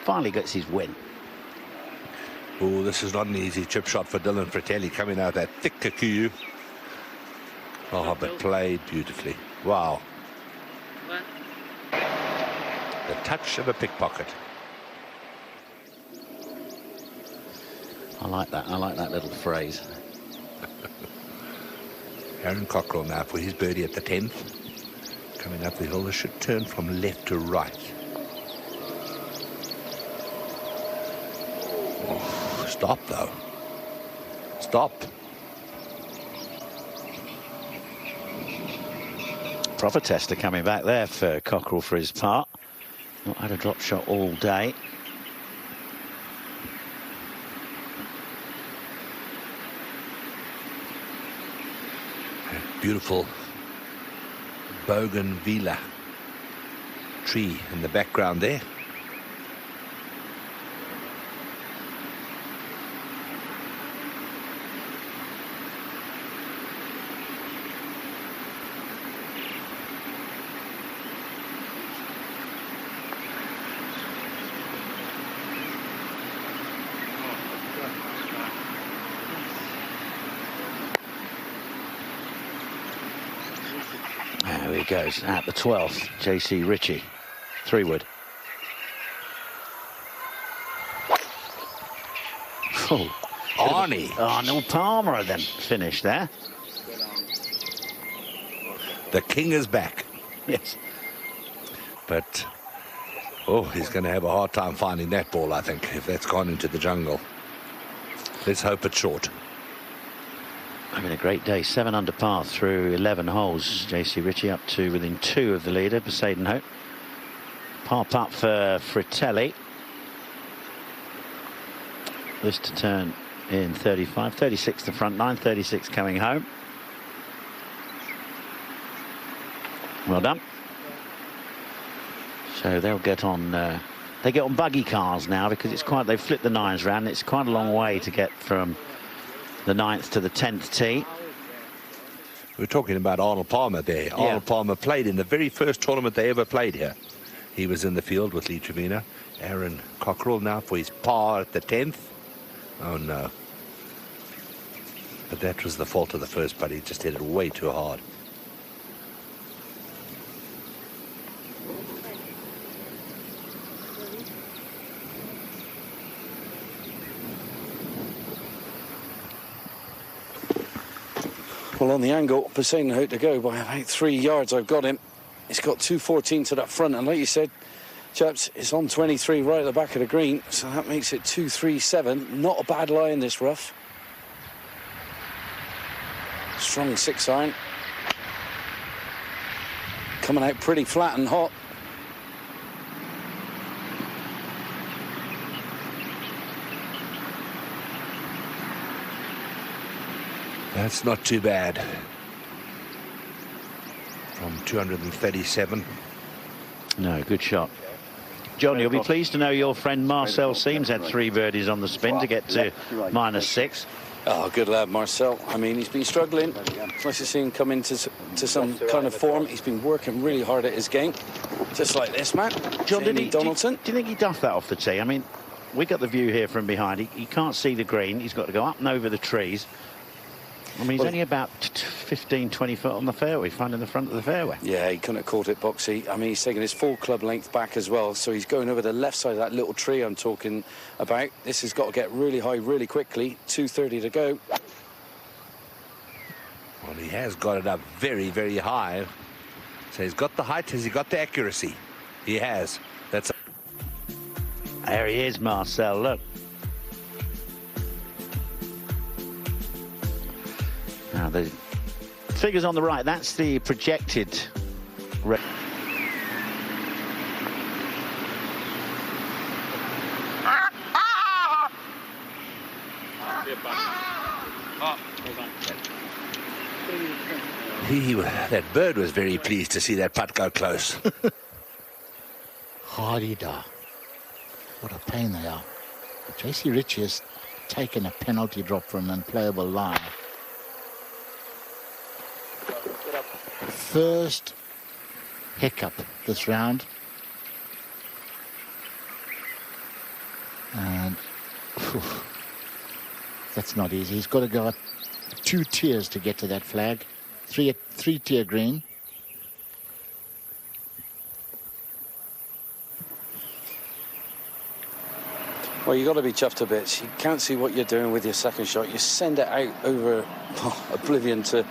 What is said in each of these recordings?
finally gets his win. Oh, this is not an easy chip shot for Dylan Frittelli, coming out that thick Kikuyu. Oh, but played beautifully. Wow. The touch of a pickpocket. I like that little phrase. Aaron Cockrell now for his birdie at the 10th. Coming up the hill, this should turn from left to right. Oh, stop though. Stop. Proper tester coming back there for Cockrell for his part. Not had a drop shot all day. Beautiful bougainvillea tree in the background there. There he goes at the 12th. JC Ritchie, 3-wood. Oh, Arnold Palmer then finished there. The king is back. Yes. But, oh, he's going to have a hard time finding that ball, I think, if that's gone into the jungle. Let's hope it's short. Having a great day. 7 under par through 11 holes. JC Ritchie up to within 2 of the leader, Bezuidenhout. Par putt for Frittelli. This to turn in 35. 36 to front 9, 36 coming home. Well done. So they'll get on. They get on buggy cars now because it's quite. They've flipped the 9s round. It's quite a long way to get from the 9th to the 10th tee. We're talking about Arnold Palmer there. Yeah. Arnold Palmer played in the very first tournament they ever played here. He was in the field with Lee Trevino. Aaron Cockrell now for his par at the 10th. Oh no. But that was the fault of the first putt. He just hit it way too hard. Well, on the angle, Bezuidenhout to go by about 3 yards. I've got him. He's got 214 to that front, and like you said, chaps, it's on 23 right at the back of the green, so that makes it 237. Not a bad lie in this rough. Strong 6-iron. Coming out pretty flat and hot. That's not too bad. From 237. No, good shot. John, you'll be pleased to know your friend Marcel Seams had 3 birdies on the spin to get to -6. Oh, good lad, Marcel. I mean, he's been struggling. It's nice to see him come into some kind of form. He's been working really hard at his game. Just like this, man. John, Donaldson. Do you think he duffed that off the tee? I mean, we got the view here from behind. He can't see the green. He's got to go up and over the trees. I mean, he's only about 15, 20 foot on the fairway, finding the front of the fairway. Yeah, he couldn't have caught it, Boxy. I mean, he's taking his full club length back as well, so he's going over the left side of that little tree I'm talking about. This has got to get really high really quickly. 2:30 to go. Well, he has got it up very, very high. So he's got the height. Has he got the accuracy? He has. That's. There he is, Marcel. Look. Now the figures on the right, that's the projected rate. That bird was very pleased to see that putt go close. Hardy-da. What a pain they are. JC Ritchie has taken a penalty drop from an unplayable line. First hiccup this round. And phew, that's not easy. He's got to go up 2 tiers to get to that flag. Three-tier green. Well, you've got to be chuffed to bits. You can't see what you're doing with your second shot. You send it out over oblivion to,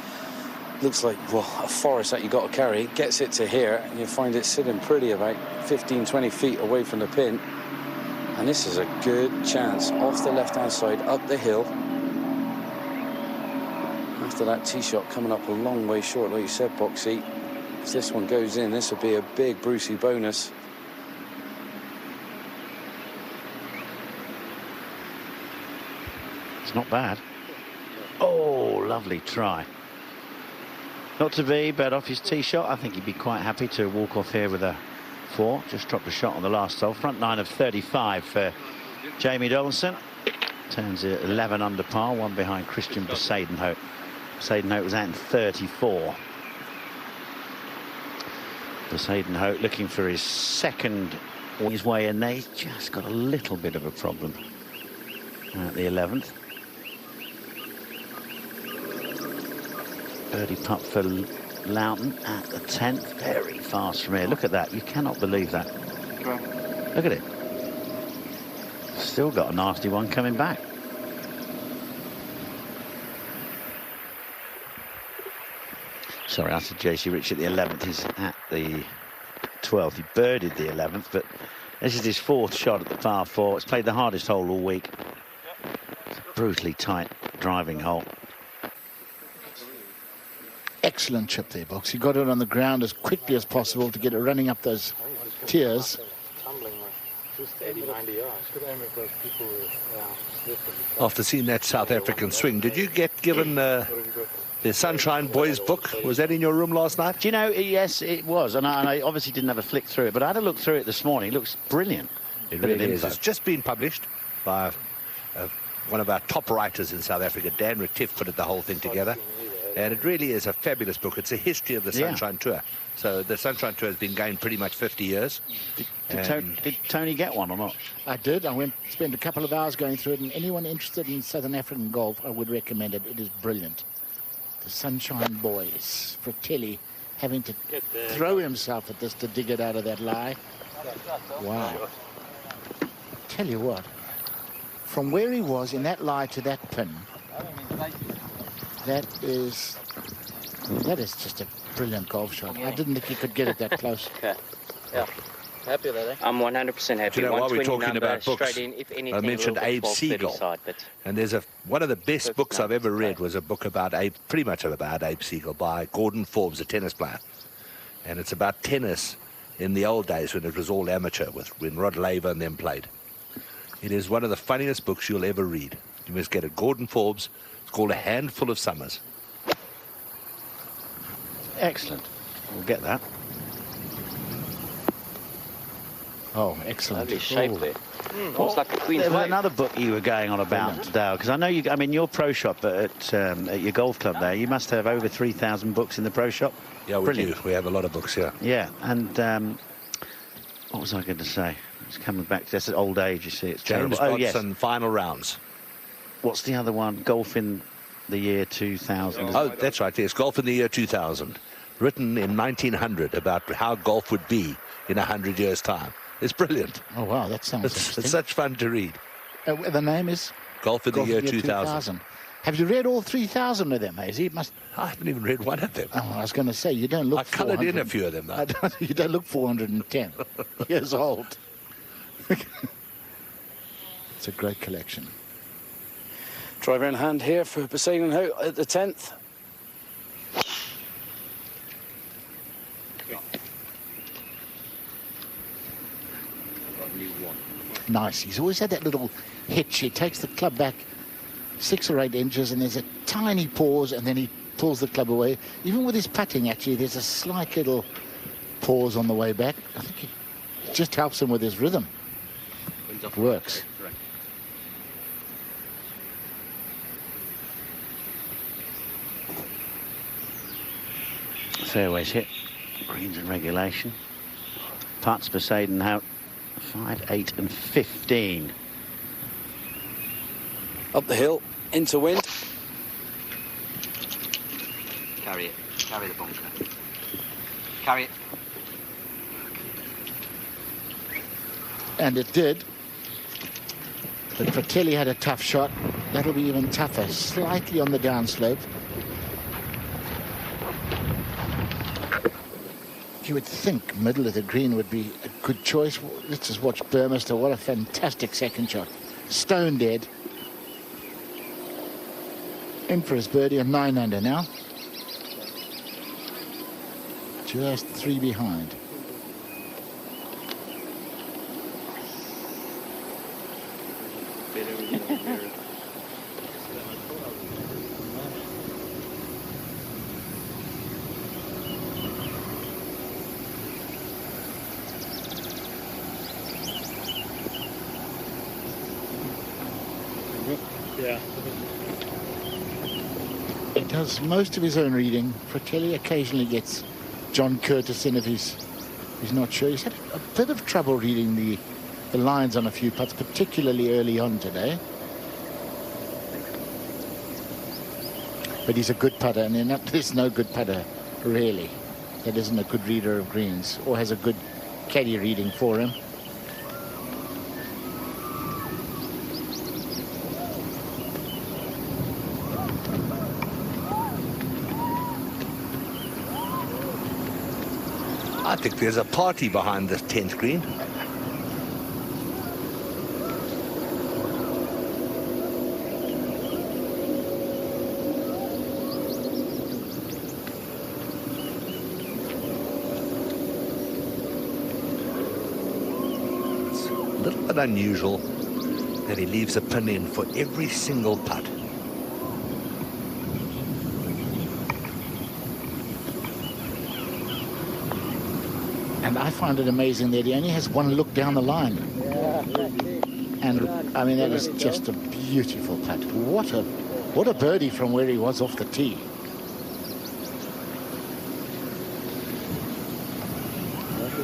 looks like, well, a forest that you got to carry. It gets it to here, and you find it sitting pretty about 15, 20 feet away from the pin. And this is a good chance off the left-hand side, up the hill. After that tee shot coming up a long way short, like you said, Boxy. If this one goes in, this would be a big Brucey bonus. It's not bad. Oh, lovely try. Not to be, but off his tee shot, I think he'd be quite happy to walk off here with a 4. Just dropped a shot on the last hole. Front 9 of 35 for Jamie Donaldson. Turns it 11 under par, 1 behind Christiaan Bezuidenhout. Bezuidenhout was out in 34. Bezuidenhout looking for his second his way in there. He's just got a little bit of a problem at the 11th. Birdie putt for Loughton at the 10th. Very fast from here. Look at that. You cannot believe that. Look at it. Still got a nasty one coming back. Sorry, I said JC Rich at the 11th. He's at the 12th. He birdied the 11th, but this is his 4th shot at the par 4. It's played the hardest hole all week. It's a brutally tight driving hole. Excellent chip there, Box. He got it on the ground as quickly as possible to get it running up those tiers. After seeing that South African swing, did you get given the Sunshine Boys book? Was that in your room last night? Do you know, yes, it was. And I obviously didn't have a flick through it, but I had a look through it this morning. It looks brilliant. It really is. It's just been published by one of our top writers in South Africa, Dan Retief, put the whole thing together. And it really is a fabulous book. It's a history of the Sunshine Tour. So the Sunshine Tour has been going pretty much 50 years. Did Tony get one or not? I did. I spent a couple of hours going through it, and anyone interested in Southern African golf, I would recommend it. It is brilliant. The Sunshine Boys. Frittelli having to throw himself at this to dig it out of that lie. Wow. Tell you what, from where he was in that lie to that pin, that is just a brilliant golf shot. I didn't think he could get it that close. Okay. Yeah. Happy with that, eh? I'm 100% happy. Do you know, while we're talking about books, in, if anything, I mentioned Abe Siegel. And there's one of the best books I've ever read was a book about pretty much about Abe Siegel by Gordon Forbes, a tennis player. And it's about tennis in the old days when it was all amateur, when Rod Laver and them played. It is one of the funniest books you'll ever read. You must get it. Gordon Forbes. It's called A Handful of Summers. Excellent. We'll get that. Oh, excellent. Lovely shape there. Almost like a queen's There was wife. another book you were going on about, Dale, because I know you. I mean, your pro shop at your golf club there, you must have over 3,000 books in the pro shop. Yeah, we do. We have a lot of books here. Yeah, and what was I going to say? It's coming back. That's old age, you see. It's James terrible. Oh, yes. Dodson, Final Rounds. What's the other one? Golf in the year 2000. Oh, that's right. Yes, Golf in the Year 2000. Written in 1900 about how golf would be in 100 years' time. It's brilliant. Oh, wow, that sounds interesting. It's such fun to read. The name is? Golf in the Year 2000. Have you read all 3,000 of them, Hazy? I haven't even read one of them. Oh, I was going to say, you don't look I coloured in a few of them, though. You don't look 410 years old. It's a great collection. Driver in hand here for Bezuidenhout at the 10th. Nice. He's always had that little hitch. He takes the club back 6 or 8 inches, and there's a tiny pause, and then he pulls the club away. Even with his putting, actually, there's a slight little pause on the way back. I think it just helps him with his rhythm. It works. Fairways hit. Greens in regulation. Putts Bezuidenhout 5, 8 and 15. Up the hill, into wind. Carry it. Carry the bunker. Carry it. And it did. But Frittelli had a tough shot. That'll be even tougher. Slightly on the downslope. You would think middle of the green would be a good choice. Let's just watch Burmester. What a fantastic second shot. Stone dead. In for his birdie, a 9 under now. Just 3 behind. Yeah. He does most of his own reading. Frittelli occasionally gets John Curtis in if he's not sure. He's had a bit of trouble reading the lines on a few putts, particularly early on today. But he's a good putter, and there's no good putter, really, that isn't a good reader of greens or has a good caddy reading for him. I think there's a party behind this 10th green. It's a little bit unusual that he leaves a pin in for every single putt. And I find it amazing that he only has one look down the line. And I mean, that is just a beautiful putt. What a birdie from where he was off the tee.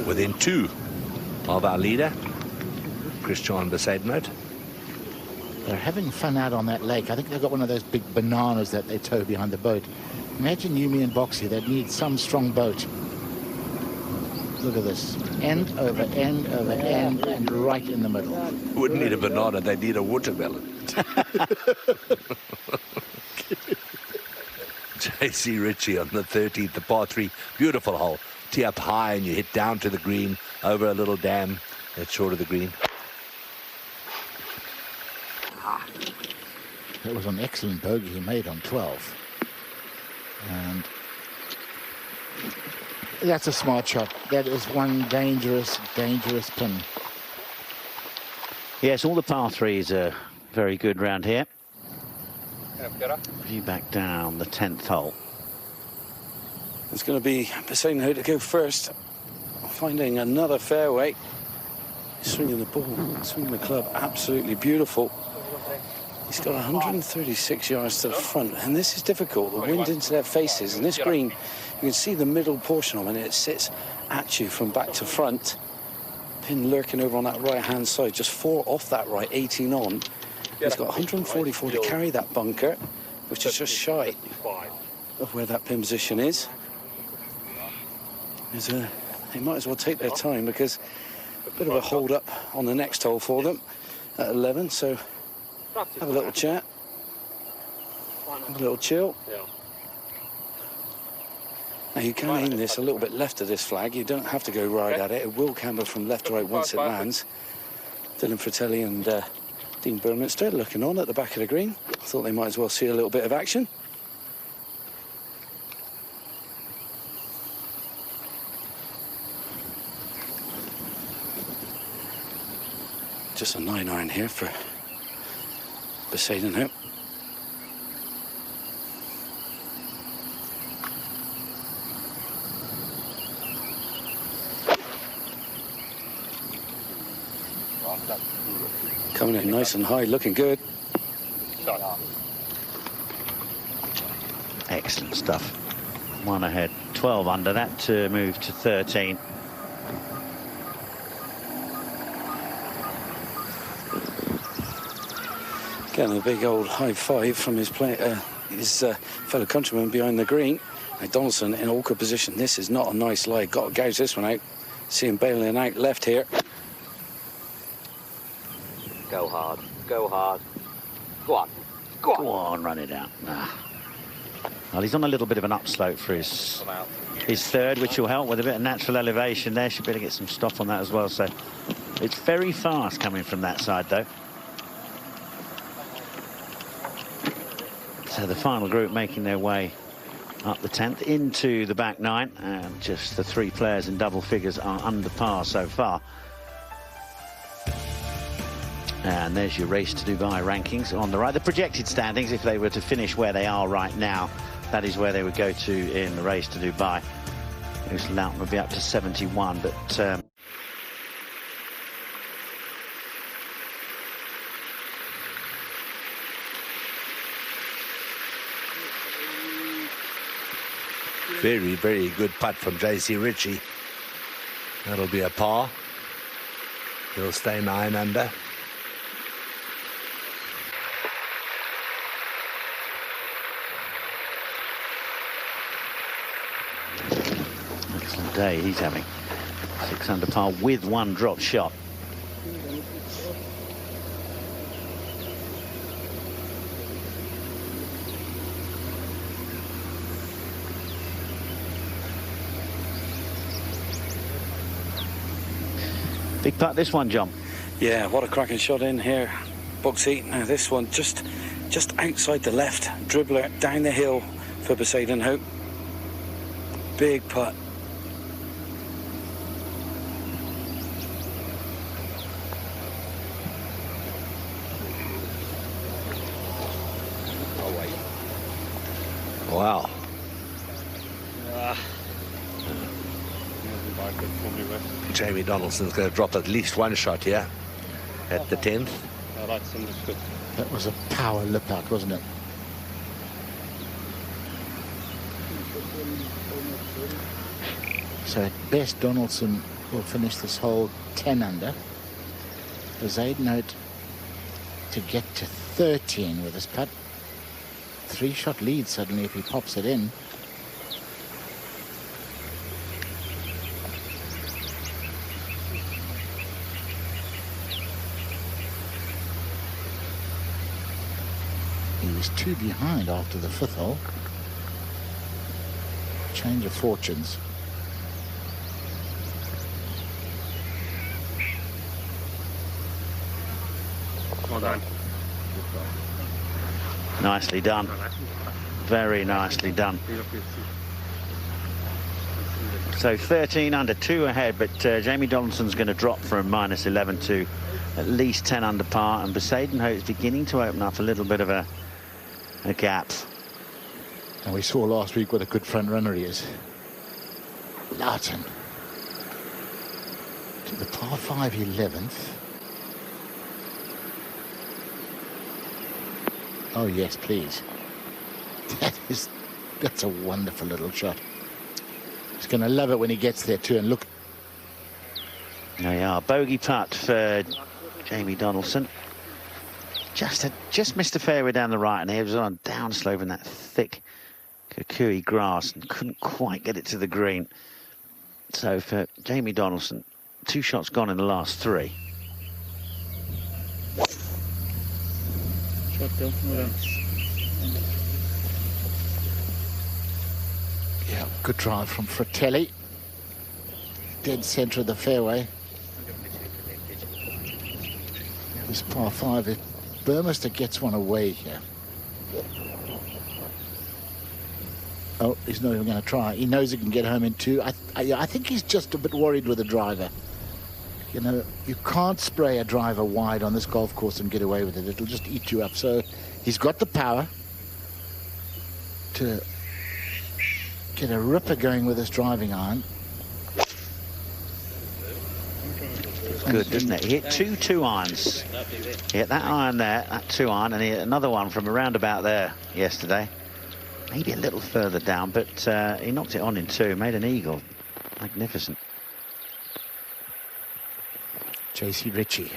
Within 2 of our leader, Christiaan Bezuidenhout. They're having fun out on that lake. I think they've got one of those big bananas that they tow behind the boat. Imagine you, me, and Boxy. They'd need some strong boat. Look at this. End over end over end and right in the middle. Wouldn't need a banana, they need a watermelon. J.C. Ritchie on the 13th, the par 3. Beautiful hole. Tee up high and you hit down to the green over a little dam that's short of the green. That was an excellent bogey he made on 12. And that's a smart shot. That is one dangerous, dangerous pin. Yes, all the par 3s are very good round here. View back down the 10th hole. It's going to be Bezuidenhout to go first. Finding another fairway. Swinging the ball, swinging the club, absolutely beautiful. He's got 136 yards to the front, and this is difficult. The wind into their faces, and this green, you can see the middle portion of it, and it sits at you from back to front. Pin lurking over on that right-hand side, just 4 off that right, 18 on. He's got 144 to carry that bunker, which is just shy of where that pin position is. They might as well take their time, because a bit of a hold up on the next hole for them at 11, so have a little chat, have a little chill. Now you can aim this a little bit left of this flag. You don't have to go right at it. It will camber from left to right once it lands. Dylan Frittelli and Dean Burmester looking on at the back of the green. I thought they might as well see a little bit of action. Just a 9-iron here for Bezuidenhout. Coming in nice and high, looking good. Excellent stuff. One ahead, 12 under that to move to 13. Getting a big old high five from his fellow countryman behind the green. Now Donaldson in awkward position. This is not a nice lie. Got to gouge this one out. See him bailing out left here. Go hard. Go hard. Go on. Go on. Go on, run it out. Nah. Well, he's on a little bit of an upslope for his third, which will help with a bit of natural elevation there. Should be able to get some stop on that as well. So it's very fast coming from that side, though. So the final group making their way up the 10th into the back 9, and just the 3 players in double figures are under par so far. And there's your Race to Dubai rankings on the right. The projected standings, if they were to finish where they are right now, that is where they would go to in the Race to Dubai. Lewis Loughton would be up to 71, but very, very good putt from J.C. Ritchie. That'll be a par. He'll stay 9 under. Excellent day he's having. 6 under par with 1 drop shot. Big putt this one, John. Yeah, what a cracking shot in here, Bugsy. Now this one just outside the left, dribbler down the hill for Bezuidenhout. Big putt. Wow. Jamie Donaldson's going to drop at least 1 shot here at the 10th. That was a power lip out, wasn't it? So at best, Donaldson will finish this hole 10 under. Bezuidenhout to get to 13 with his putt. 3-shot lead suddenly if he pops it in. He was 2 behind after the 5th hole. Change of fortunes. Well done. Nicely done. Very nicely done. So 13 under, 2 ahead, but Jamie Donaldson's going to drop from -11 to at least 10 under par, and Bezuidenhout is beginning to open up a little bit of a gap. And we saw last week what a good front runner he is. Loughton to the par 5 11th. Oh yes, please. That's a wonderful little shot. He's going to love it when he gets there too. And look, There you are, bogey putt for Jamie Donaldson. Just missed a fairway down the right, and he was on downslope in that thick kukui grass and couldn't quite get it to the green. So for Jamie Donaldson, 2 shots gone in the last 3. yeah, good drive from Frittelli. Dead centre of the fairway. This par 5, if Burmester gets one away here. Oh, he's not even going to try. He knows he can get home in 2. I think he's just a bit worried with the driver. You know, you can't spray a driver wide on this golf course and get away with it. It'll just eat you up. So he's got the power to get a ripper going with his driving iron. Good, doesn't it? He hit 2 2-irons. He hit that iron there, that 2-iron, and he hit another one from around about there yesterday. Maybe a little further down, but he knocked it on in 2, made an eagle. Magnificent. J.C. Ritchie.